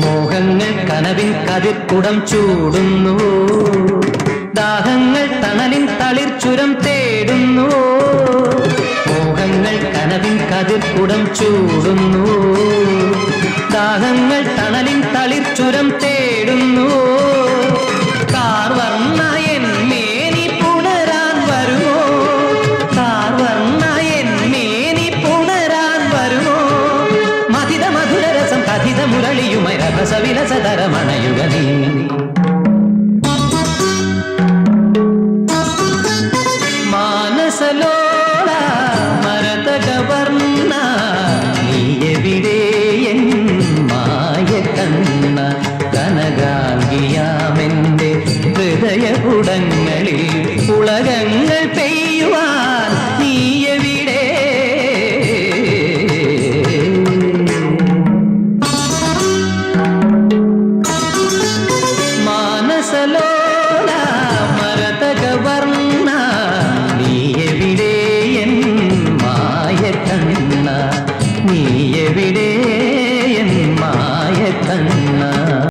മോഹങ്ങൾ കനവിൻ കതിർക്കുടം ചൂടുന്നു, ദാഹങ്ങൾ തണലിൻ തളിർച്ചുരം തേടുന്നു. മോഹങ്ങൾ കനവിൻ കതിർക്കുടം ചൂടുന്നു, ദാഹങ്ങൾ തണലിൻ തളിർച്ചുരം തേടുന്നു. കാർവർണ്ണ എന്മേനി പുണരാൻ വരുമോ, കാർവർണ്ണ എന്മേനി പുണരാൻ വരുമോ. മതിത മധുരരസം കഥിത മുരളിയുമൈ രഭസവിലസതരമണയുക നീ. മാനസലോള മരതകവർണ്ണ നീ എവിടെ എൻ മായ കണ്ണ. കനകാംഗിയാമെന്റെ ഹൃദയപുടങ്ങളിൽ ഉളകങ്ങൾ പെയ്യുവാൻ നീ എവിടെ. മാനസലോള മരതകവർണ്ണ നീ എവിടെ എൻ മായ കണ്ണ, നീ എവിടെ.